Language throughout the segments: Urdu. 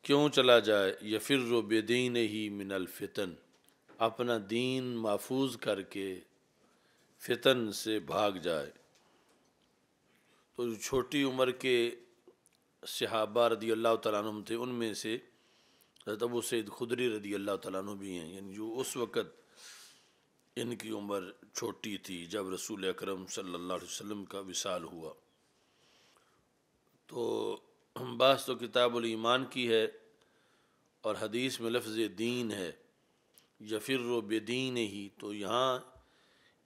کیوں چلا جائے یفر بدین ہی من الفتن، اپنا دین محفوظ کر کے فتن سے بھاگ جائے۔ تو جو چھوٹی عمر کے صحابہ رضی اللہ تعالیٰ عنہ تھے، ان میں سے حضرت ابو سعید خدری رضی اللہ تعالیٰ عنہ بھی ہیں، یعنی جو اس وقت ان کی عمر چھوٹی تھی جب رسول اکرم صلی اللہ علیہ وسلم کا وصال ہوا۔ تو بات تو کتاب الایمان کی ہے، اور حدیث میں لفظ دین ہے، یفر بدین ہی، تو یہاں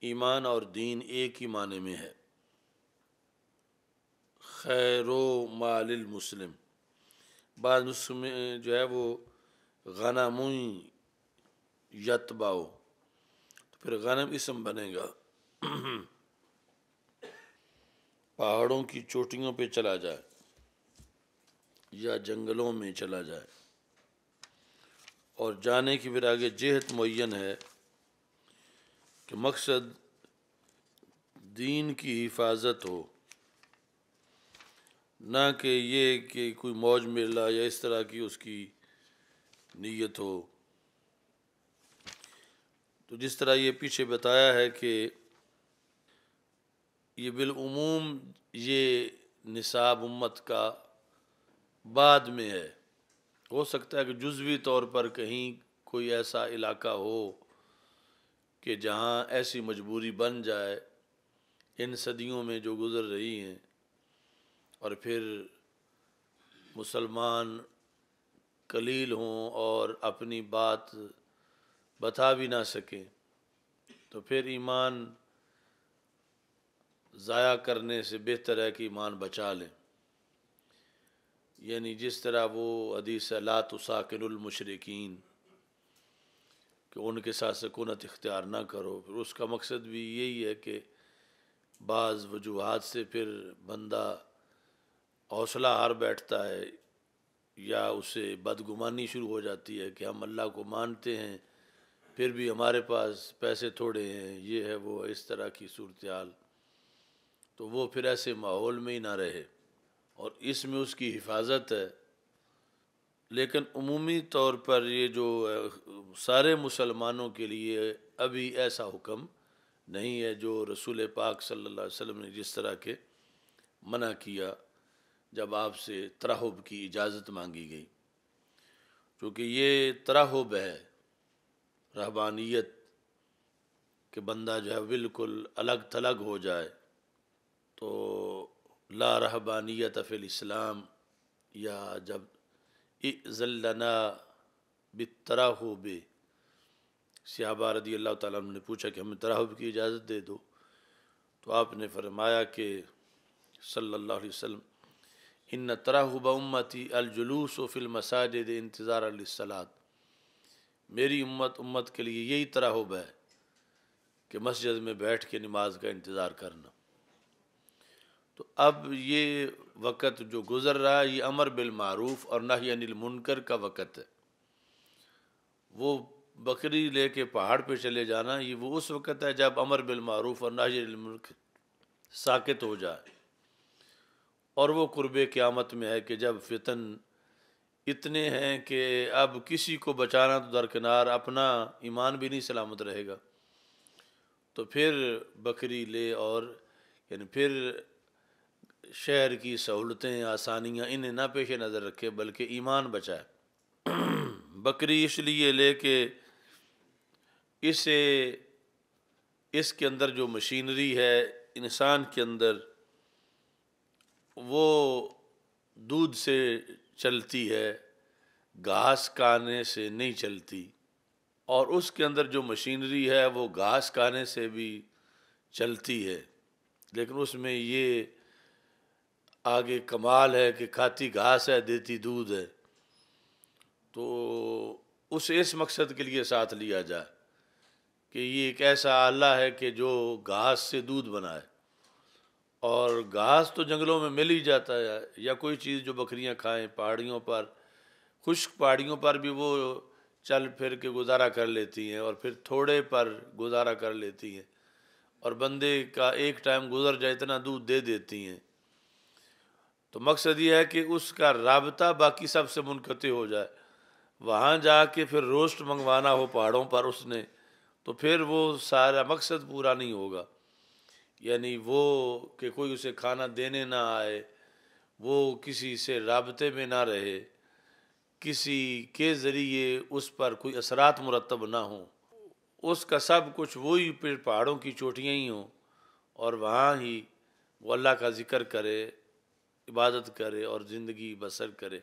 ایمان اور دین ایک ہی معنی میں ہے۔ خیر و مال المسلم، بعض نسخ میں جو ہے وہ غنم یتبعو، تو پھر غنم اسم بنے گا، پہاڑوں کی چوٹیوں پہ چلا جائے یا جنگلوں میں چلا جائے، اور جانے کی پھر آگے جہت معین ہے کہ مقصد دین کی حفاظت ہو، نہ کہ یہ کہ کوئی موج میلہ یا اس طرح کی اس کی نیت ہو۔ تو جس طرح یہ پیچھے بتایا ہے کہ یہ بالعموم یہ نصاب امت کا بعد میں ہے، ہو سکتا ہے کہ جزوی طور پر کہیں کوئی ایسا علاقہ ہو کہ جہاں ایسی مجبوری بن جائے ان صدیوں میں جو گزر رہی ہیں، اور پھر مسلمان قلیل ہوں اور اپنی بات بتا بھی نہ سکیں، تو پھر ایمان ضائع کرنے سے بہتر ہے کہ ایمان بچا لیں۔ یعنی جس طرح وہ حدیث ہے لا تساکن المشرکین، کہ ان کے ساتھ سکونت اختیار نہ کرو، پھر اس کا مقصد بھی یہی ہے کہ بعض وجوہات سے پھر بندہ حوصلہ ہار بیٹھتا ہے، یا اسے بدگمانی شروع ہو جاتی ہے کہ ہم اللہ کو مانتے ہیں پھر بھی ہمارے پاس پیسے تھوڑے ہیں، یہ ہے وہ اس طرح کی صورتحال، تو وہ پھر ایسے ماحول میں ہی نہ رہے، اور اس میں اس کی حفاظت ہے۔ لیکن عمومی طور پر یہ جو سارے مسلمانوں کے لیے ابھی ایسا حکم نہیں ہے جو رسول پاک صلی اللہ علیہ وسلم نے جس طرح کے منع کیا جب آپ سے ترحب کی اجازت مانگی گئی، کیونکہ یہ ترحب ہے، رہبانیت، کہ بندہ جو ہے بالکل الگ تھلگ ہو جائے۔ تو لا رہبانیت فی الاسلام، یا جب ائذن لنا بالترحب، صحابہ رضی اللہ تعالیٰ عنہ نے پوچھا کہ ہمیں ترحب کی اجازت دے دو، تو آپ نے فرمایا کہ صلی اللہ علیہ وسلم ان ترحب امتی الجلوس فی المساجد انتظارا للصلاۃ، میری امت کے لیے یہی ترحب ہے کہ مسجد میں بیٹھ کے نماز کا انتظار کرنا۔ تو اب یہ وقت جو گزر رہا ہے یہ امر بالمعروف اور نہی عن المنکر کا وقت ہے۔ وہ بکری لے کے پہاڑ پہ چلے جانا، یہ وہ اس وقت ہے جب امر بالمعروف اور نہی عن المنکر ساکت ہو جائے، اور وہ قرب قیامت میں ہے کہ جب فتن اتنے ہیں کہ اب کسی کو بچانا تو درکنار، اپنا ایمان بھی نہیں سلامت رہے گا، تو پھر بکری لے، اور یعنی پھر شہر کی سہولتیں آسانیاں انہیں نہ پیش نظر رکھے بلکہ ایمان بچائے۔ بکری اس لیے لے کے اس کے اندر جو مشینری ہے انسان کے اندر، وہ دودھ سے چلتی ہے، گھاس کھانے سے نہیں چلتی، اور اس کے اندر جو مشینری ہے وہ گھاس کھانے سے بھی چلتی ہے، لیکن اس میں یہ آگے کمال ہے کہ کھاتی گھاس ہے دیتی دودھ ہے۔ تو اسے اس مقصد کے لیے ساتھ لیا جائے کہ یہ ایک ایسا آلہ ہے کہ جو گھاس سے دودھ بنائے، اور گھاس تو جنگلوں میں مل ہی جاتا ہے، یا کوئی چیز جو بکریاں کھائیں، پہاڑیوں پر، خشک پہاڑیوں پر بھی وہ چل پھر کے گزارا کر لیتی ہیں، اور پھر تھوڑے پر گزارا کر لیتی ہیں، اور بندے کا ایک ٹائم گزر جائے اتنا دودھ دے دیتی ہیں۔ تو مقصد یہ ہے کہ اس کا رابطہ باقی سب سے منقطع ہو جائے، وہاں جا کے پھر روسٹ منگوانا ہو پہاڑوں پر اس نے، تو پھر وہ سارا مقصد پورا نہیں ہوگا۔ یعنی وہ کہ کوئی اسے کھانا دینے نہ آئے، وہ کسی سے رابطے میں نہ رہے، کسی کے ذریعے اس پر کوئی اثرات مرتب نہ ہوں، اس کا سب کچھ وہی پھر پہاڑوں کی چوٹیاں ہی ہوں، اور وہاں ہی وہ اللہ کا ذکر کرے، عبادت کرے اور زندگی بسر کرے۔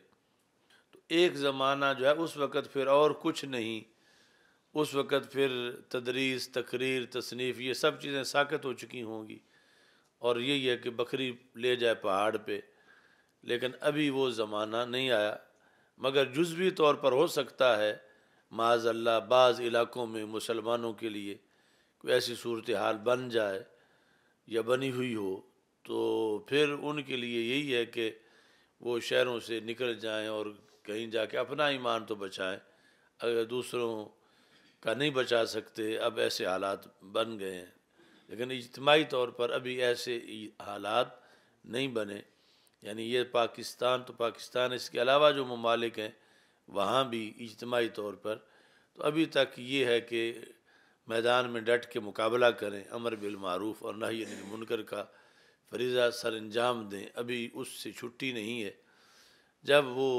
تو ایک زمانہ جو ہے اس وقت پھر اور کچھ نہیں، اس وقت پھر تدریس، تقریر، تصنیف یہ سب چیزیں ساکت ہو چکی ہوں گی، اور یہی ہے کہ بکری لے جائے پہاڑ پہ۔ لیکن ابھی وہ زمانہ نہیں آیا، مگر جزوی طور پر ہو سکتا ہے معاذ اللہ بعض علاقوں میں مسلمانوں کے لیے کوئی ایسی صورتحال بن جائے یا بنی ہوئی ہو، تو پھر ان کے لیے یہی ہے کہ وہ شہروں سے نکل جائیں اور کہیں جا کے اپنا ایمان تو بچائیں، اگر دوسروں کا نہیں بچا سکتے۔ اب ایسے حالات بن گئے ہیں، لیکن اجتماعی طور پر ابھی ایسے حالات نہیں بنے۔ یعنی یہ پاکستان تو پاکستان، اس کے علاوہ جو ممالک ہیں وہاں بھی اجتماعی طور پر تو ابھی تک یہ ہے کہ میدان میں ڈٹ کے مقابلہ کریں، امر بالمعروف اور نہی عن المنکر کا فریضہ سر انجام دیں، ابھی اس سے چھٹی نہیں ہے۔ جب وہ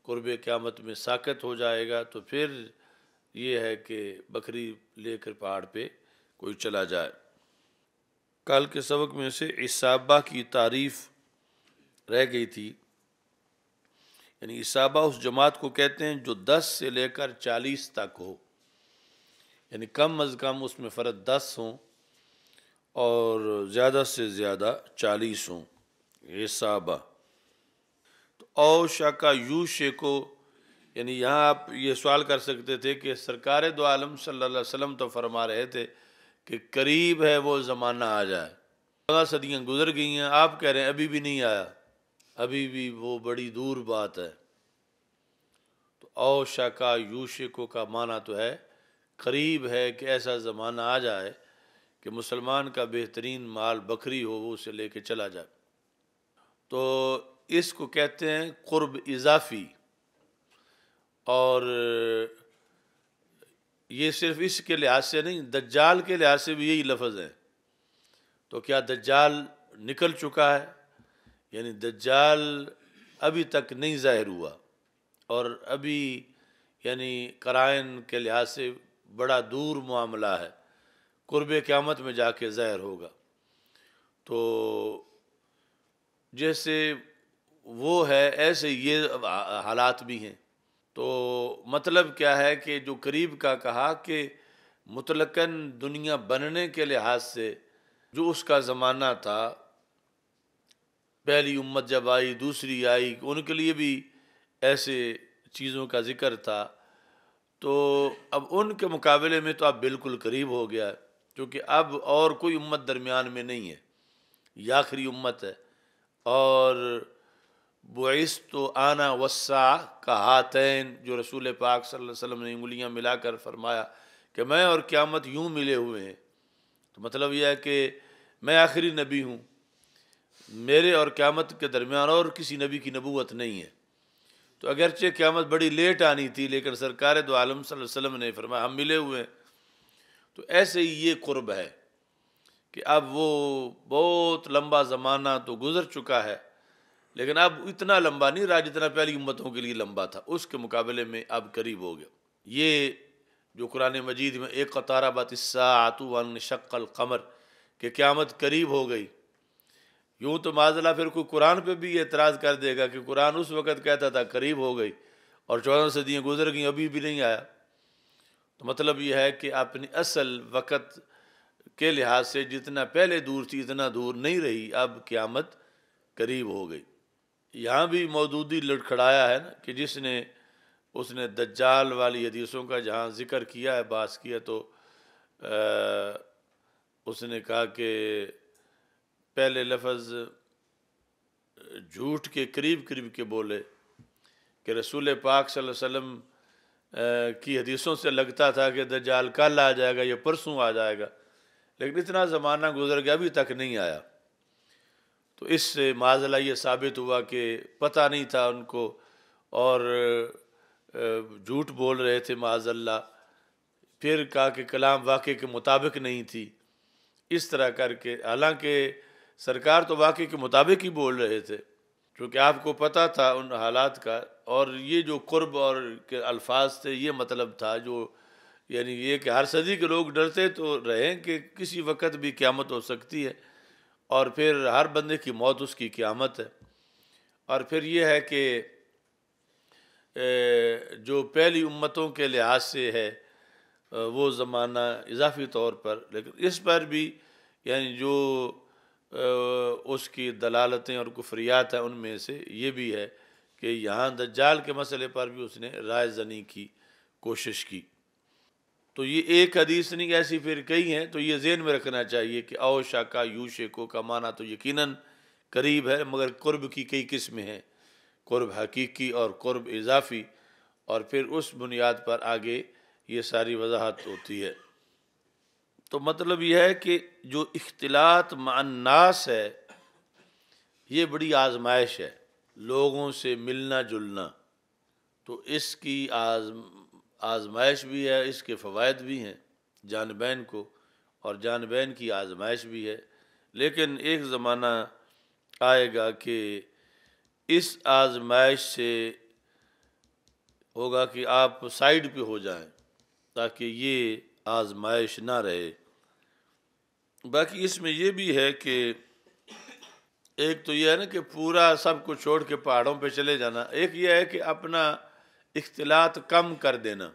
قرب قیامت میں ساکت ہو جائے گا تو پھر یہ ہے کہ بکری لے کر پہاڑ پہ کوئی چلا جائے۔ کل کے سبق میں سے اصابہ کی تعریف رہ گئی تھی۔ یعنی اصابہ اس جماعت کو کہتے ہیں جو 10 سے لے کر 40 تک ہو، یعنی کم از کم اس میں فرد 10 ہوں اور زیادہ سے زیادہ 40 ہوں، اصابہ۔ تو اوشک یوشک، یعنی یہاں آپ یہ سوال کر سکتے تھے کہ سرکار دو عالم صلی اللہ علیہ وسلم تو فرما رہے تھے کہ قریب ہے وہ زمانہ آ جائے، 14 صدیاں گزر گئی ہیں، آپ کہہ رہے ہیں ابھی بھی نہیں آیا، ابھی بھی وہ بڑی دور بات ہے۔ تو اوشکا یوشکو کا معنی تو ہے قریب ہے کہ ایسا زمانہ آ جائے کہ مسلمان کا بہترین مال بکری ہو، وہ اسے لے کے چلا جائے۔ تو اس کو کہتے ہیں قرب اضافی، اور یہ صرف اس کے لحاظ سے نہیں، دجال کے لحاظ سے بھی یہی لفظ ہے۔ تو کیا دجال نکل چکا ہے؟ یعنی دجال ابھی تک نہیں ظاہر ہوا، اور ابھی یعنی قرائن کے لحاظ سے بڑا دور معاملہ ہے، قرب قیامت میں جا کے ظاہر ہوگا۔ تو جیسے وہ ہے ایسے یہ حالات بھی ہیں۔ تو مطلب کیا ہے کہ جو قریب کا کہا کہ مطلقاً دنیا بننے کے لحاظ سے جو اس کا زمانہ تھا، پہلی امت جب آئی، دوسری آئی، ان کے لیے بھی ایسے چیزوں کا ذکر تھا، تو اب ان کے مقابلے میں تو اب بالکل قریب ہو گیا ہے، کیونکہ اب اور کوئی امت درمیان میں نہیں ہے، یہ آخری امت ہے۔ اور بعثت انا والساعہ کا ہاتین، جو رسول پاک صلی اللہ علیہ وسلم نے انگلیاں ملا کر فرمایا کہ میں اور قیامت یوں ملے ہوئے ہیں، تو مطلب یہ ہے کہ میں آخری نبی ہوں، میرے اور قیامت کے درمیان اور کسی نبی کی نبوت نہیں ہے۔ تو اگرچہ قیامت بڑی لیٹ آنی تھی، لیکن سرکار دو عالم صلی اللہ علیہ وسلم نے فرمایا ہم ملے ہوئے ہیں۔ تو ایسے ہی یہ قرب ہے کہ اب وہ بہت لمبا زمانہ تو گزر چکا ہے، لیکن اب اتنا لمبا نہیں رہا جتنا پہلی امتوں کے لیے لمبا تھا، اس کے مقابلے میں اب قریب ہو گیا۔ یہ جو قرآن مجید میں اقتربت الساعۃ وانشق القمر کہ قیامت قریب ہو گئی، یوں تو معاذ اللہ پھر کوئی قرآن پہ بھی اعتراض کر دے گا کہ قرآن اس وقت کہتا تھا قریب ہو گئی اور 14 صدیاں گزر گئیں ابھی بھی نہیں آیا۔ تو مطلب یہ ہے کہ اپنی اصل وقت کے لحاظ سے جتنا پہلے دور تھی اتنا دور نہیں رہی، اب قیامت قریب ہو گئی۔ یہاں بھی مودودی لڑکھڑایا ہے نا کہ جس نے اس نے دجال والی حدیثوں کا جہاں ذکر کیا ہے، باس کیا، تو اس نے کہا کہ پہلے لفظ جھوٹ کے قریب قریب کے بولے کہ رسول پاک صلی اللہ علیہ وسلم کی حدیثوں سے لگتا تھا کہ دجال کل آ جائے گا یا پرسوں آ جائے گا، لیکن اتنا زمانہ گزر گیا ابھی تک نہیں آیا۔ تو اس سے معاذ اللہ یہ ثابت ہوا کہ پتہ نہیں تھا ان کو، اور جھوٹ بول رہے تھے معاذ اللہ، پھر کہا کہ کلام واقعے کے مطابق نہیں تھی، اس طرح کر کے، حالانکہ سرکار تو واقعے کے مطابق ہی بول رہے تھے، کیونکہ آپ کو پتہ تھا ان حالات کا، اور یہ جو قرب اور کے الفاظ تھے یہ مطلب تھا، جو یعنی یہ کہ ہر صدی کے لوگ ڈرتے تو رہیں کہ کسی وقت بھی قیامت ہو سکتی ہے، اور پھر ہر بندے کی موت اس کی قیامت ہے۔ اور پھر یہ ہے کہ جو پہلی امتوں کے لحاظ سے ہے وہ زمانہ اضافی طور پر، لیکن اس پر بھی یعنی جو اس کی دلالتیں اور کفریات ہیں ان میں سے یہ بھی ہے کہ یہاں دجال کے مسئلے پر بھی اس نے رائے زنی کی کوشش کی۔ تو یہ ایک حدیث نہیں، ایسی پھر کئی ہیں، تو یہ ذہن میں رکھنا چاہیے کہ اوشا کا یوشکو کا معنی تو یقیناً قریب ہے، مگر قرب کی کئی قسمیں ہیں، قرب حقیقی اور قرب اضافی، اور پھر اس بنیاد پر آگے یہ ساری وضاحت ہوتی ہے۔ تو مطلب یہ ہے کہ جو اختلاط مع الناس ہے یہ بڑی آزمائش ہے، لوگوں سے ملنا جلنا، تو اس کی آزمائش بھی ہے، اس کے فوائد بھی ہیں جانبین کو، اور جانبین کی آزمائش بھی ہے، لیکن ایک زمانہ آئے گا کہ اس آزمائش سے ہوگا کہ آپ سائیڈ پہ ہو جائیں تاکہ یہ آزمائش نہ رہے۔ باقی اس میں یہ بھی ہے کہ ایک تو یہ ہے نا کہ پورا سب کو چھوڑ کے پہاڑوں پہ چلے جانا، ایک یہ ہے کہ اپنا اختلاط کم کر دینا،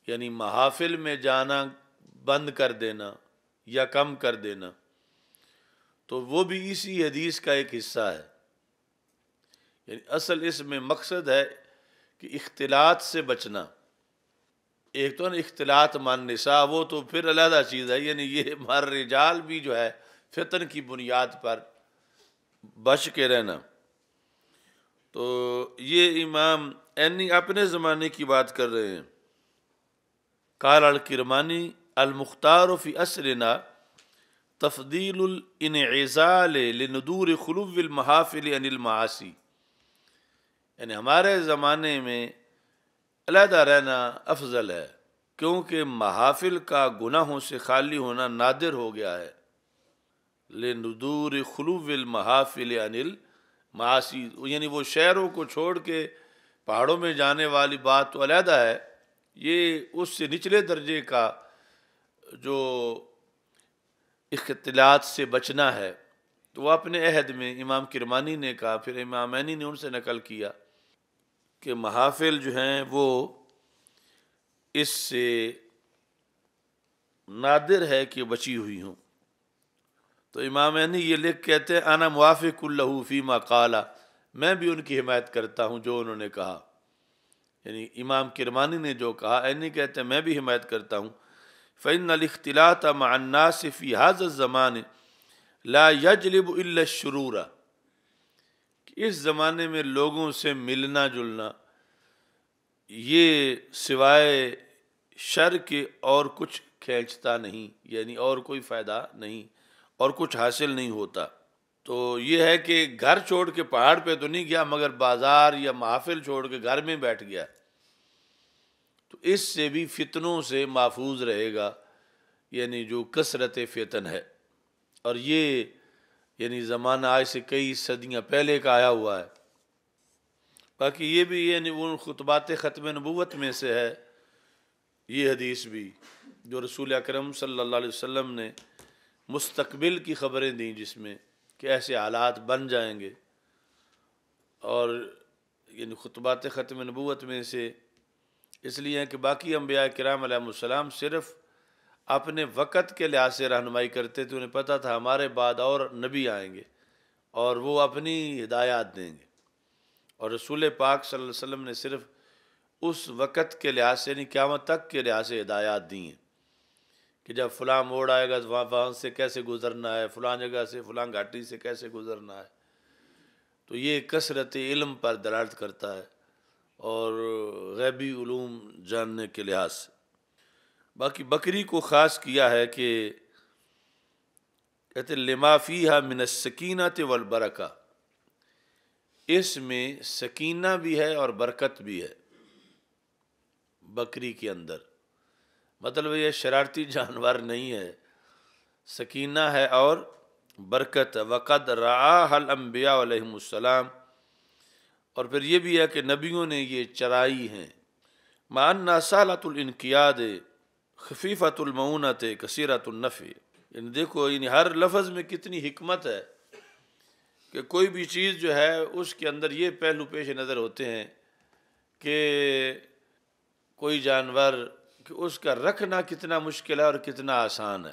یعنی محافل میں جانا بند کر دینا یا کم کر دینا، تو وہ بھی اسی حدیث کا ایک حصہ ہے۔ یعنی اصل اس میں مقصد ہے کہ اختلاط سے بچنا۔ ایک تو اختلاط مع النساء وہ تو پھر علیحدہ چیز ہے، یعنی یہ مر رجال بھی جو ہے فتن کی بنیاد پر بچ کے رہنا۔ تو یہ امام عینی اپنے زمانے کی بات کر رہے ہیں۔ قال الکرمانی المختار فی عصرنا تفضیل الانعزال لندور خلو المحافل عن المعاصی، یعنی ہمارے زمانے میں علیحدہ رہنا افضل ہے، کیونکہ محافل کا گناہوں سے خالی ہونا نادر ہو گیا ہے۔ لندور خلو المحافل عن المعاصی، یعنی وہ شہروں کو چھوڑ کے پہاڑوں میں جانے والی بات تو علیحدہ ہے، یہ اس سے نچلے درجے کا جو اختلاط سے بچنا ہے، تو وہ اپنے عہد میں امام کرمانی نے کہا، پھر امام عینی نے ان سے نقل کیا کہ محافل جو ہیں وہ اس سے نادر ہے کہ بچی ہوئی ہوں۔ تو امام عینی یہ لکھ کہتے ہیں انا موافق لہ فیما قال، میں بھی ان کی حمایت کرتا ہوں جو انہوں نے کہا، یعنی امام کرمانی نے جو کہا عینی کہتے ہیں میں بھی حمایت کرتا ہوں۔ فإن الاختلاط مع الناس في هذا الزمان لا يجلب الا الشرور، اس زمانے میں لوگوں سے ملنا جلنا یہ سوائے شر کے اور کچھ کھینچتا نہیں، یعنی اور کوئی فائدہ نہیں اور کچھ حاصل نہیں ہوتا۔ تو یہ ہے کہ گھر چھوڑ کے پہاڑ پہ تو نہیں گیا، مگر بازار یا محافل چھوڑ کے گھر میں بیٹھ گیا، تو اس سے بھی فتنوں سے محفوظ رہے گا، یعنی جو کثرت فتن ہے۔ اور یہ یعنی زمانہ آج سے کئی صدیاں پہلے کا آیا ہوا ہے۔ باقی یہ بھی یعنی ان خطبات ختم نبوت میں سے ہے یہ حدیث بھی، جو رسول اکرم صلی اللہ علیہ وسلم نے مستقبل کی خبریں دیں، جس میں کہ ایسے حالات بن جائیں گے۔ اور یعنی خطبات ختم نبوت میں سے اس لیے ہے کہ باقی انبیاء کرام علیہ السلام صرف اپنے وقت کے لحاظ سے رہنمائی کرتے تھے، انہیں پتہ تھا ہمارے بعد اور نبی آئیں گے اور وہ اپنی ہدایات دیں گے، اور رسول پاک صلی اللہ علیہ وسلم نے صرف اس وقت کے لحاظ سے، یعنی قیامت تک کے لحاظ سے ہدایات دی ہیں کہ جب فلاں موڑ آئے گا تو وہاں سے کیسے گزرنا ہے، فلاں جگہ سے فلاں گھاٹی سے کیسے گزرنا ہے۔ تو یہ کثرت علم پر دلالت کرتا ہے اور غیبی علوم جاننے کے لحاظ سے۔ باقی بکری کو خاص کیا ہے کہ کہتے لما فیہا من السکینۃ والبرکہ، اس میں سکینہ بھی ہے اور برکت بھی ہے بکری کے اندر، مطلب یہ شرارتی جانور نہیں ہے، سکینہ ہے اور برکت ہے۔ وقد رعاها الانبیاء علیہم السلام، اور پھر یہ بھی ہے کہ نبیوں نے یہ چرائی ہیں۔ مع انہا سہلۃ الانقیاد خفیفۃ المعونۃ کثیرۃ النفع، یعنی دیکھو یعنی ہر لفظ میں کتنی حکمت ہے کہ کوئی بھی چیز جو ہے اس کے اندر یہ پہلو پیش نظر ہوتے ہیں کہ کوئی جانور کہ اس کا رکھنا کتنا مشکل ہے اور کتنا آسان ہے،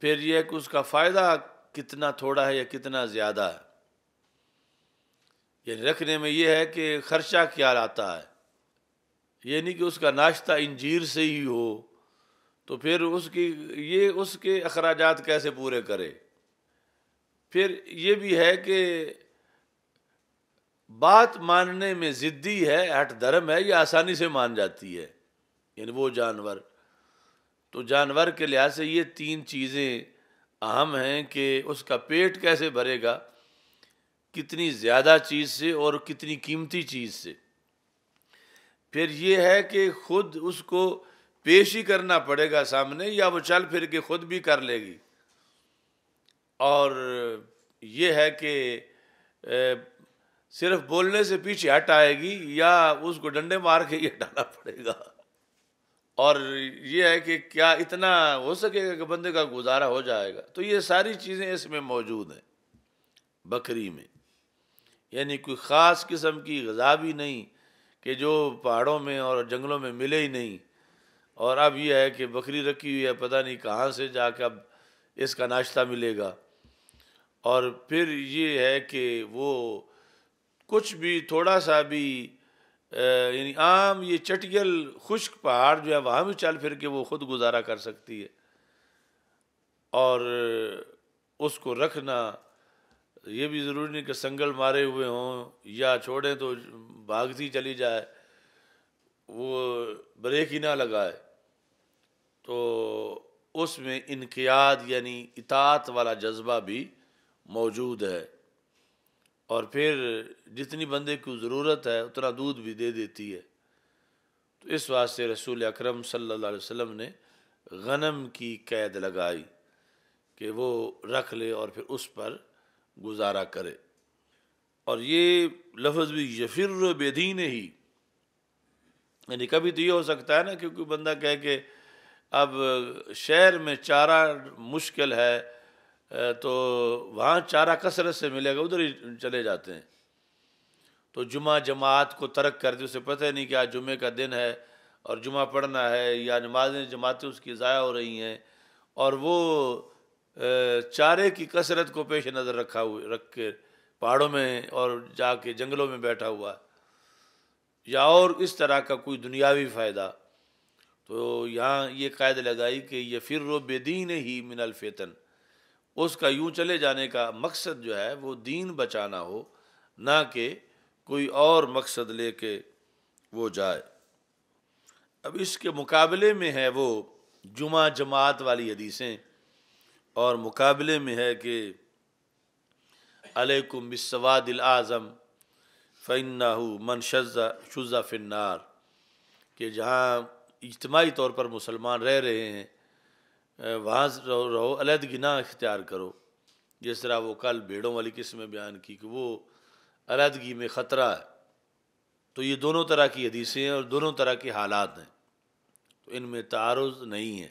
پھر یہ کہ اس کا فائدہ کتنا تھوڑا ہے یا کتنا زیادہ ہے۔ یعنی رکھنے میں یہ ہے کہ خرچہ کیا آتا ہے، یہ نہیں کہ اس کا ناشتہ انجیر سے ہی ہو تو پھر اس کے اخراجات کیسے پورے کرے۔ پھر یہ بھی ہے کہ بات ماننے میں ضدی ہے، ہٹ دھرم ہے، یہ آسانی سے مان جاتی ہے، یعنی وہ جانور۔ تو جانور کے لحاظ سے یہ تین چیزیں اہم ہیں کہ اس کا پیٹ کیسے بھرے گا، کتنی زیادہ چیز سے اور کتنی قیمتی چیز سے۔ پھر یہ ہے کہ خود اس کو پیش ہی کرنا پڑے گا سامنے، یا وہ چل پھر کے خود بھی کر لے گی، اور یہ ہے کہ صرف بولنے سے پیچھے ہٹ آئے گی یا اس کو ڈنڈے مار کے یہ ہٹانا پڑے گا۔ اور یہ ہے کہ کیا اتنا ہو سکے گا کہ بندے کا گزارا ہو جائے گا۔ تو یہ ساری چیزیں اس میں موجود ہیں بکری میں، یعنی کوئی خاص قسم کی غذا بھی نہیں کہ جو پہاڑوں میں اور جنگلوں میں ملے ہی نہیں، اور اب یہ ہے کہ بکری رکھی ہوئی ہے پتہ نہیں کہاں سے جا کے اب اس کا ناشتہ ملے گا۔ اور پھر یہ ہے کہ وہ کچھ بھی تھوڑا سا بھی یعنی عام یہ چٹیل خشک پہاڑ جو ہے وہاں بھی چل پھر کے وہ خود گزارا کر سکتی ہے، اور اس کو رکھنا یہ بھی ضروری نہیں کہ سنگل مارے ہوئے ہوں یا چھوڑیں تو بھاگتی چلی جائے، وہ بریک ہی نہ لگائے۔ تو اس میں انقیاد یعنی اطاعت والا جذبہ بھی موجود ہے، اور پھر جتنی بندے کو ضرورت ہے اتنا دودھ بھی دے دیتی ہے۔ تو اس واسطے رسول اکرم صلی اللہ علیہ وسلم نے غنم کی قید لگائی کہ وہ رکھ لے اور پھر اس پر گزارا کرے۔ اور یہ لفظ بھی یفر بدینہ ہی، یعنی کبھی تو یہ ہو سکتا ہے نا کہ کوئی بندہ کہے کہ اب شہر میں چارہ مشکل ہے تو وہاں چارہ کثرت سے ملے گا، ادھر ہی چلے جاتے ہیں، تو جمعہ جماعت کو ترک کر دے، اسے پتہ نہیں کہ آج جمعے کا دن ہے اور جمعہ پڑھنا ہے یا نمازیں جماعتیں اس کی ضائع ہو رہی ہیں، اور وہ چارے کی کثرت کو پیش نظر رکھ کے پہاڑوں میں اور جا کے جنگلوں میں بیٹھا ہوا ہے، یا اور اس طرح کا کوئی دنیاوی فائدہ۔ تو یہاں یہ قید لگائی کہ یفر بدینہ ہی من الفتن، اس کا یوں چلے جانے کا مقصد جو ہے وہ دین بچانا ہو، نہ کہ کوئی اور مقصد لے کے وہ جائے۔ اب اس کے مقابلے میں ہے وہ جمعہ جماعت والی حدیثیں، اور مقابلے میں ہے کہ علیکم بالسواد الاعظم فإنہ من شذ فی النار، کہ جہاں اجتماعی طور پر مسلمان رہ رہے ہیں وہاں رہو، علیحدگی نہ اختیار کرو، جس طرح وہ کل بھیڑوں والی قسم میں بیان کی کہ وہ علیحدگی میں خطرہ ہے۔ تو یہ دونوں طرح کی حدیثیں ہیں اور دونوں طرح کے حالات ہیں، تو ان میں تعارض نہیں ہے۔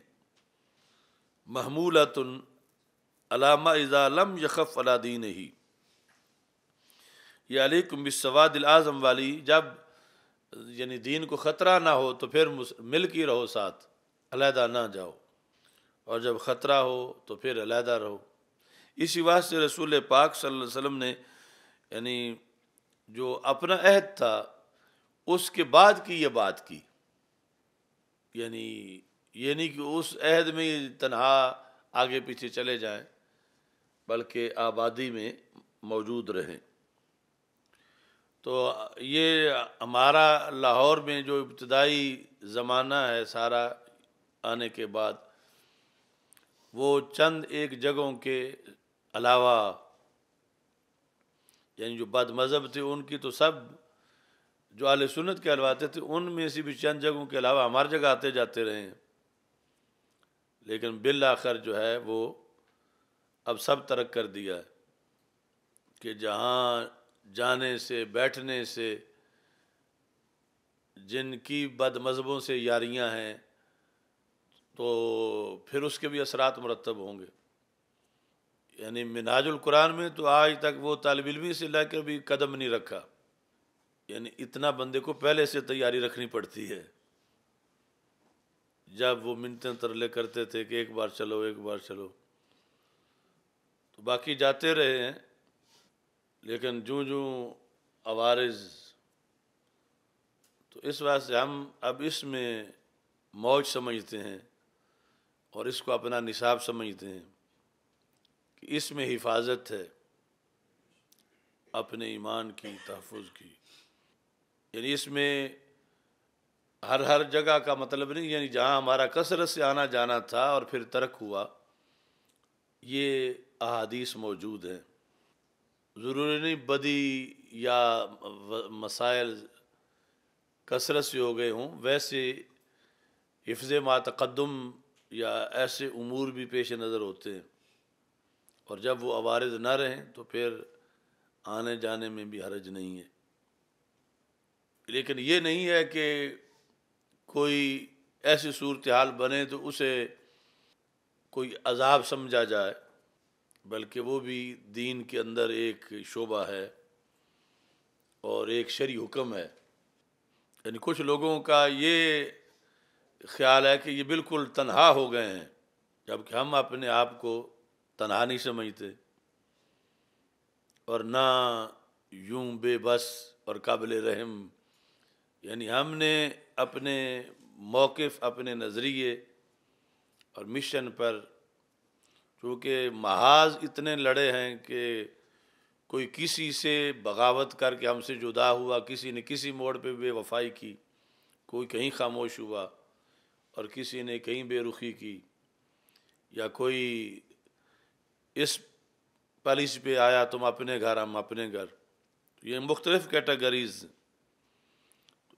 محمولۃ علی ما اذا لم یخف علی دینہ، یہ علیکم بالسواد الاعظم والی جب یعنی دین کو خطرہ نہ ہو تو پھر مل کے رہو ساتھ، علیحدہ نہ جاؤ، اور جب خطرہ ہو تو پھر علیحدہ رہو۔ اسی واسطے رسول پاک صلی اللہ علیہ وسلم نے یعنی جو اپنا عہد تھا اس کے بعد کی یہ بات کی، یعنی یہ نہیں کہ اس عہد میں تنہا آگے پیچھے چلے جائیں بلکہ آبادی میں موجود رہیں۔ تو یہ ہمارا لاہور میں جو ابتدائی زمانہ ہے سارا آنے کے بعد، وہ چند ایک جگہوں کے علاوہ، یعنی جو بد مذہب تھے ان کی تو سب، جو اہل سنت کے کہلواتے تھے ان میں سے بھی چند جگہوں کے علاوہ ہماری جگہ آتے جاتے رہے ہیں، لیکن بالآخر جو ہے وہ اب سب ترک کر دیا ہے کہ جہاں جانے سے بیٹھنے سے جن کی بد مذہبوں سے یاریاں ہیں تو پھر اس کے بھی اثرات مرتب ہوں گے۔ یعنی منہاج القرآن میں تو آج تک وہ طالب علمی سے لے کر بھی قدم نہیں رکھا، یعنی اتنا بندے کو پہلے سے تیاری رکھنی پڑتی ہے۔ جب وہ منتیں ترلے کرتے تھے کہ ایک بار چلو ایک بار چلو، تو باقی جاتے رہے ہیں، لیکن جوں جوں عوارض، تو اس واسطے ہم اب اس میں موج سمجھتے ہیں اور اس کو اپنا نصاب سمجھتے ہیں کہ اس میں حفاظت ہے اپنے ایمان کی، تحفظ کی۔ یعنی اس میں ہر جگہ کا مطلب نہیں، یعنی جہاں ہمارا کثرت سے آنا جانا تھا اور پھر ترک ہوا، یہ احادیث موجود ہیں۔ ضروری نہیں بدی یا مسائل کثرت سے ہو گئے ہوں، ویسے حفظ ما تقدم یا ایسے امور بھی پیش نظر ہوتے ہیں، اور جب وہ عوارض نہ رہیں تو پھر آنے جانے میں بھی حرج نہیں ہے۔ لیکن یہ نہیں ہے کہ کوئی ایسی صورتحال بنے تو اسے کوئی عذاب سمجھا جائے، بلکہ وہ بھی دین کے اندر ایک شعبہ ہے اور ایک شرعی حکم ہے۔ یعنی کچھ لوگوں کا یہ خیال ہے کہ یہ بالکل تنہا ہو گئے ہیں، جبکہ ہم اپنے آپ کو تنہا نہیں سمجھتے، اور نہ یوں بے بس اور قابل رحم۔ یعنی ہم نے اپنے موقف، اپنے نظریے اور مشن پر چونکہ محاذ اتنے لڑے ہیں کہ کوئی کسی سے بغاوت کر کے ہم سے جدا ہوا، کسی نے کسی موڑ پہ بے وفائی کی، کوئی کہیں خاموش ہوا اور کسی نے کہیں بے رخی کی، یا کوئی اس پالیسی پہ آیا تم اپنے گھر ہم اپنے گھر، یہ مختلف کیٹیگریز۔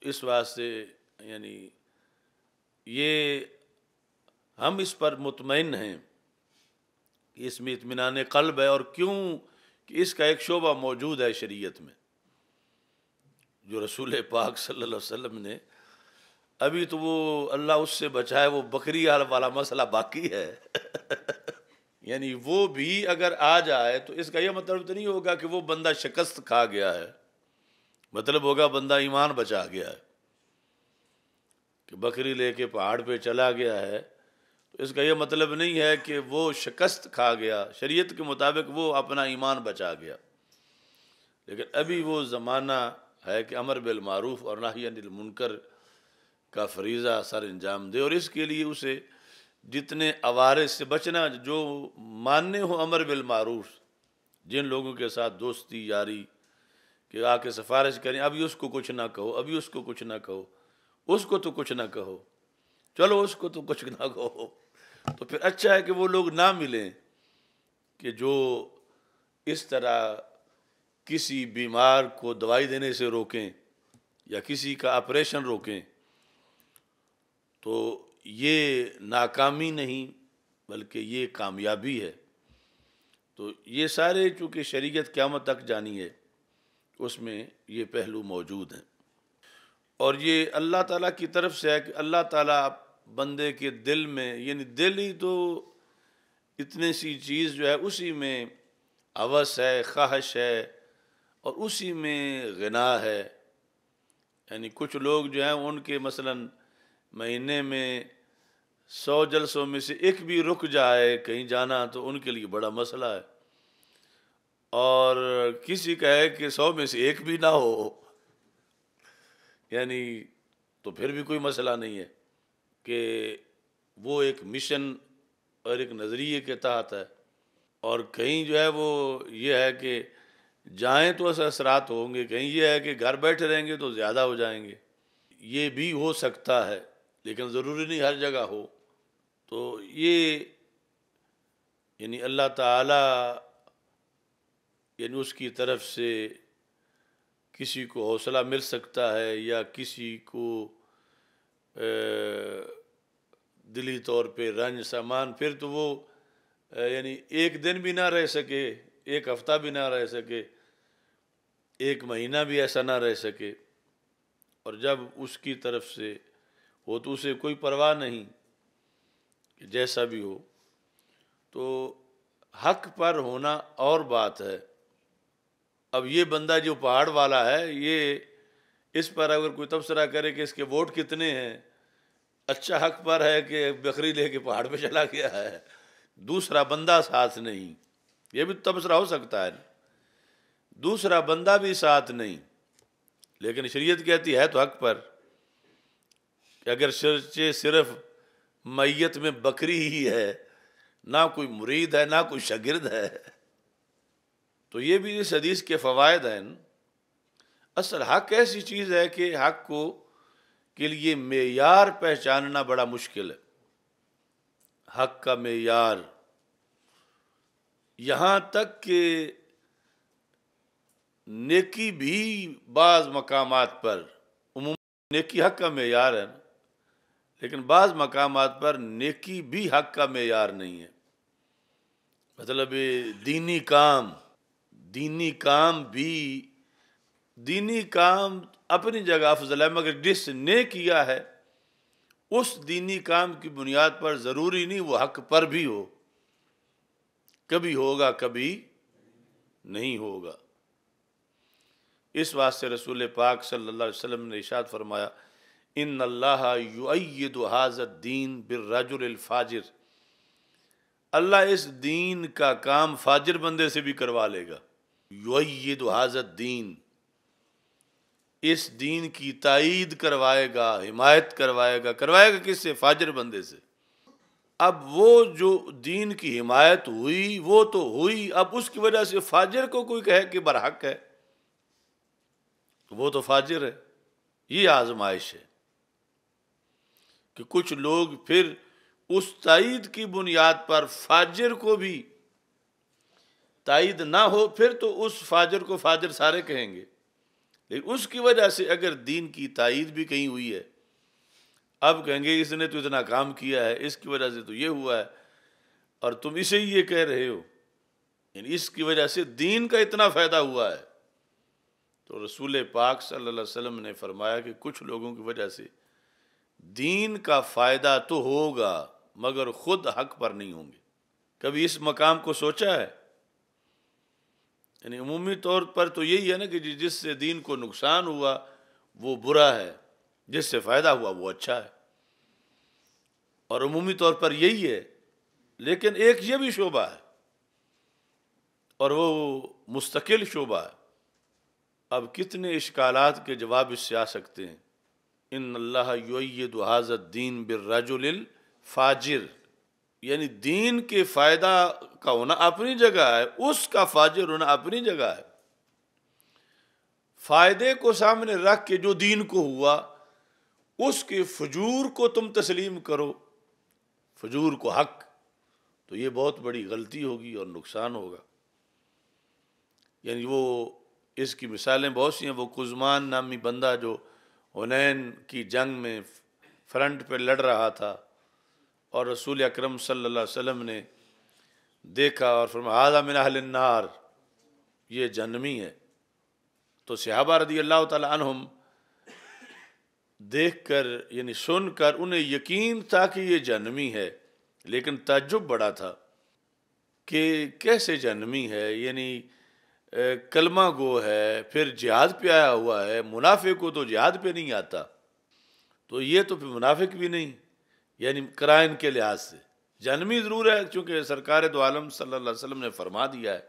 اس واسطے یعنی یہ ہم اس پر مطمئن ہیں کہ اس میں اطمینان قلب ہے، اور کیوں کہ اس کا ایک شعبہ موجود ہے شریعت میں، جو رسول پاک صلی اللہ علیہ وسلم نے، ابھی تو وہ اللہ اس سے بچائے، وہ بکری والا مسئلہ باقی ہے۔ یعنی وہ بھی اگر آ جائے تو اس کا یہ مطلب تو نہیں ہوگا کہ وہ بندہ شکست کھا گیا ہے، مطلب ہوگا بندہ ایمان بچا گیا ہے۔ کہ بکری لے کے پہاڑ پہ چلا گیا ہے تو اس کا یہ مطلب نہیں ہے کہ وہ شکست کھا گیا، شریعت کے مطابق وہ اپنا ایمان بچا گیا۔ لیکن ابھی وہ زمانہ ہے کہ امر بالمعروف اور نہی عن المنکر کا فریضہ سر انجام دے، اور اس کے لیے اسے جتنے عوارض سے بچنا، جو ماننے ہو امر بالمعروف، جن لوگوں کے ساتھ دوستی یاری کہ آ کے سفارش کریں، ابھی اس کو کچھ نہ کہو، ابھی اس کو کچھ نہ کہو، اس کو تو کچھ نہ کہو، چلو اس کو تو کچھ نہ کہو، تو پھر اچھا ہے کہ وہ لوگ نہ ملیں کہ جو اس طرح کسی بیمار کو دوائی دینے سے روکیں یا کسی کا آپریشن روکیں۔ تو یہ ناکامی نہیں بلکہ یہ کامیابی ہے۔ تو یہ سارے چونکہ شریعت قیامت تک جانی ہے، اس میں یہ پہلو موجود ہیں، اور یہ اللہ تعالیٰ کی طرف سے ہے کہ اللہ تعالیٰ بندے کے دل میں، یعنی دل ہی تو اتنی سی چیز جو ہے اسی میں ہوس ہے، خواہش ہے، اور اسی میں غنا ہے۔ یعنی کچھ لوگ جو ہیں ان کے مثلاً مہینے میں 100 جلسوں میں سے ایک بھی رک جائے کہیں جانا تو ان کے لیے بڑا مسئلہ ہے، اور کسی کا ہے کہ 100 میں سے ایک بھی نہ ہو، یعنی تو پھر بھی کوئی مسئلہ نہیں ہے کہ وہ ایک مشن اور ایک نظریے کے تحت ہے، اور کہیں جو ہے وہ یہ ہے کہ جائیں تو اثرات ہوں گے، کہیں یہ ہے کہ گھر بیٹھے رہیں گے تو زیادہ ہو جائیں گے۔ یہ بھی ہو سکتا ہے لیکن ضروری نہیں ہر جگہ ہو۔ تو یہ یعنی اللہ تعالیٰ یعنی اس کی طرف سے کسی کو حوصلہ مل سکتا ہے یا کسی کو دلی طور پہ رنج سامان، پھر تو وہ یعنی ایک دن بھی نہ رہ سکے، ایک ہفتہ بھی نہ رہ سکے، ایک مہینہ بھی ایسا نہ رہ سکے، اور جب اس کی طرف سے ہو تو اسے کوئی پرواہ نہیں کہ جیسا بھی ہو۔ تو حق پر ہونا اور بات ہے۔ اب یہ بندہ جو پہاڑ والا ہے، یہ اس پر اگر کوئی تبصرہ کرے کہ اس کے ووٹ کتنے ہیں، اچھا حق پر ہے کہ بکری لے کے پہاڑ پہ چلا گیا ہے، دوسرا بندہ ساتھ نہیں، یہ بھی تبصرہ ہو سکتا ہے، دوسرا بندہ بھی ساتھ نہیں، لیکن شریعت کہتی ہے تو حق پر کہ اگر صرف میت میں بکری ہی ہے، نہ کوئی مرید ہے نہ کوئی شاگرد ہے، تو یہ بھی اس حدیث کے فوائد ہیں۔ اصل حق ایسی چیز ہے کہ حق کو کے لیے معیار پہچاننا بڑا مشکل ہے۔ حق کا معیار یہاں تک کہ نیکی بھی بعض مقامات پر، عموماً نیکی حق کا معیار ہے، لیکن بعض مقامات پر نیکی بھی حق کا معیار نہیں ہے۔ مطلب دینی کام اپنی جگہ افضل ہے، مگر جس نے کیا ہے اس دینی کام کی بنیاد پر ضروری نہیں وہ حق پر بھی ہو، کبھی ہوگا کبھی نہیں ہوگا۔ اس واسطے رسول پاک صلی اللہ علیہ وسلم نے ارشاد فرمایا، ان اللہ یؤید ھذا الدین بالرجل الفاجر، اللہ اس دین کا کام فاجر بندے سے بھی کروا لے گا۔ یؤید ھذا الدین، اس دین کی تائید کروائے گا، حمایت کروائے گا کس سے؟ فاجر بندے سے۔ اب وہ جو دین کی حمایت ہوئی وہ تو ہوئی، اب اس کی وجہ سے فاجر کو کوئی کہے کہ برحق ہے تو وہ تو فاجر ہے۔ یہ آزمائش ہے کہ کچھ لوگ پھر اس تائید کی بنیاد پر فاجر کو بھی تائید نہ ہو، پھر تو اس فاجر کو فاجر سارے کہیں گے، لیکن اس کی وجہ سے اگر دین کی تائید بھی کہیں ہوئی ہے، اب کہیں گے اس نے تو اتنا کام کیا ہے، اس کی وجہ سے تو یہ ہوا ہے، اور تم اسے ہی یہ کہہ رہے ہو، یعنی اس کی وجہ سے دین کا اتنا فائدہ ہوا ہے۔ تو رسول پاک صلی اللہ علیہ وسلم نے فرمایا کہ کچھ لوگوں کی وجہ سے دین کا فائدہ تو ہوگا مگر خود حق پر نہیں ہوں گے۔ کبھی اس مقام کو سوچا ہے؟ یعنی عمومی طور پر تو یہی ہے نا کہ جس سے دین کو نقصان ہوا وہ برا ہے، جس سے فائدہ ہوا وہ اچھا ہے، اور عمومی طور پر یہی ہے، لیکن ایک یہ بھی شعبہ ہے اور وہ مستقل شعبہ ہے۔ اب کتنے اشکالات کے جواب اس سے آ سکتے ہیں۔ ان اللہ یؤید ھذا الدین بالرجل الفاجر، یعنی دین کے فائدہ کا ہونا اپنی جگہ ہے، اس کا فاجر ہونا اپنی جگہ ہے۔ فائدے کو سامنے رکھ کے جو دین کو ہوا اس کے فجور کو تم تسلیم کرو، فجور کو حق، تو یہ بہت بڑی غلطی ہوگی اور نقصان ہوگا۔ یعنی وہ اس کی مثالیں بہت سی ہیں۔ وہ قزمان نامی بندہ جو حنین کی جنگ میں فرنٹ پہ لڑ رہا تھا اور رسول اکرم صلی اللہ علیہ وسلم نے دیکھا اور فرمایا ھذا من اہل النار، یہ جہنمی ہے، تو صحابہ رضی اللہ تعالی عنہم دیکھ کر یعنی سن کر انہیں یقین تھا کہ یہ جہنمی ہے، لیکن تعجب بڑا تھا کہ کیسے جہنمی ہے، یعنی کلمہ گو ہے، پھر جہاد پہ آیا ہوا ہے، منافق کو تو جہاد پہ نہیں آتا، تو یہ تو پھر منافق بھی نہیں، یعنی قرائن کے لحاظ سے جہنمی ضرور ہے، چونکہ سرکار دو عالم صلی اللہ علیہ وسلم نے فرما دیا ہے۔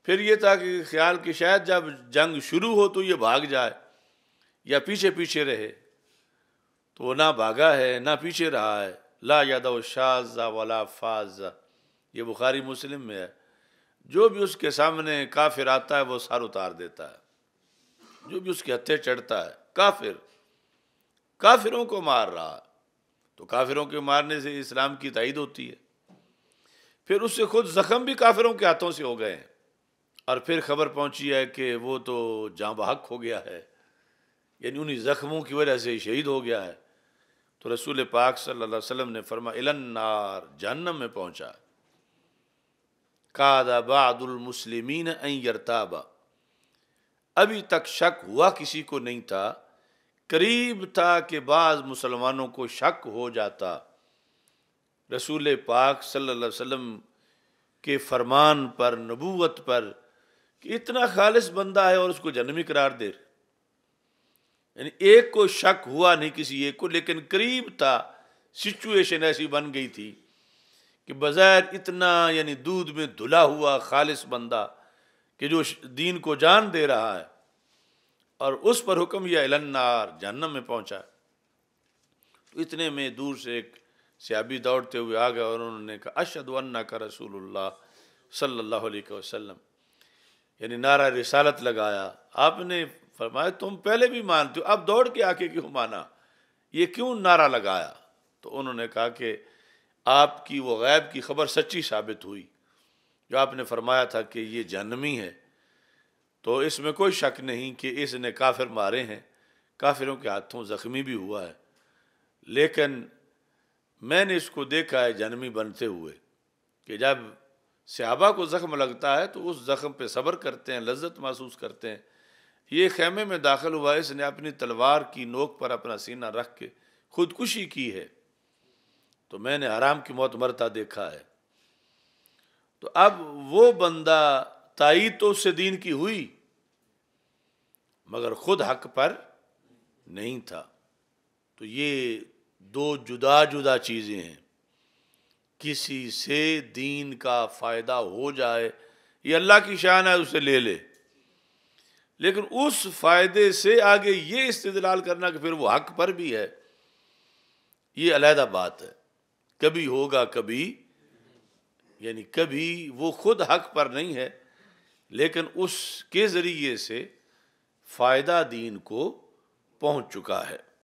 پھر یہ تھا کہ خیال کہ شاید جب جنگ شروع ہو تو یہ بھاگ جائے یا پیچھے پیچھے رہے، تو وہ نہ بھاگا ہے نہ پیچھے رہا ہے۔ لا یدع شاذ ولا فاذ، یہ بخاری مسلم میں ہے، جو بھی اس کے سامنے کافر آتا ہے وہ سر اتار دیتا ہے، جو بھی اس کے ہتھے چڑھتا ہے کافروں کو مار رہا ہے، تو کافروں کے مارنے سے اسلام کی تائید ہوتی ہے۔ پھر اس سے خود زخم بھی کافروں کے ہاتھوں سے ہو گئے ہیں، اور پھر خبر پہنچی ہے کہ وہ تو جاں بحق ہو گیا ہے، یعنی انہی زخموں کی وجہ سے شہید ہو گیا ہے۔ تو رسول پاک صلی اللہ علیہ وسلم نے فرمایا الی النار، جہنم میں پہنچا۔ کاد بعض المسلمین ان یرتابا، ابھی تک شک ہوا کسی کو نہیں تھا، قریب تھا کہ بعض مسلمانوں کو شک ہو جاتا رسول پاک صلی اللہ علیہ وسلم کے فرمان پر، نبوت پر، کہ اتنا خالص بندہ ہے اور اس کو جہنمی قرار دے۔ یعنی ایک کو شک ہوا نہیں کسی ایک کو، لیکن قریب تھا، سچویشن ایسی بن گئی تھی کہ بظاہر اتنا یعنی دودھ میں دھلا ہوا خالص بندہ کہ جو دین کو جان دے رہا ہے، اور اس پر حکم یا الی النار، جہنم میں پہنچا۔ تو اتنے میں دور سے ایک صحابی دوڑتے ہوئے آ گئے اور انہوں نے کہا اشہد انک رسول اللہ صلی اللہ علیہ وسلم، یعنی نعرہ رسالت لگایا۔ آپ نے فرمایا تم پہلے بھی مانتے ہو، اب دوڑ کے آ کے کیوں مانا، یہ کیوں نعرہ لگایا؟ تو انہوں نے کہا کہ آپ کی وہ غیب کی خبر سچی ثابت ہوئی، جو آپ نے فرمایا تھا کہ یہ جہنمی ہے، تو اس میں کوئی شک نہیں کہ اس نے کافر مارے ہیں، کافروں کے ہاتھوں زخمی بھی ہوا ہے، لیکن میں نے اس کو دیکھا ہے جہنمی بنتے ہوئے، کہ جب صحابہ کو زخم لگتا ہے تو اس زخم پہ صبر کرتے ہیں، لذت محسوس کرتے ہیں۔ یہ خیمے میں داخل ہوا، اس نے اپنی تلوار کی نوک پر اپنا سینہ رکھ کے خودکشی کی ہے، تو میں نے حرام کی موت مرتا دیکھا ہے۔ تو اب وہ بندہ تائید تو اس سے دین کی ہوئی، مگر خود حق پر نہیں تھا۔ تو یہ دو جدا جدا چیزیں ہیں، کسی سے دین کا فائدہ ہو جائے یہ اللہ کی شان ہے، اسے لے لے، لیکن اس فائدے سے آگے یہ استدلال کرنا کہ پھر وہ حق پر بھی ہے، یہ علیحدہ بات ہے۔ کبھی ہوگا کبھی، یعنی کبھی وہ خود حق پر نہیں ہے، لیکن اس کے ذریعے سے فائدہ دین کو پہنچ چکا ہے۔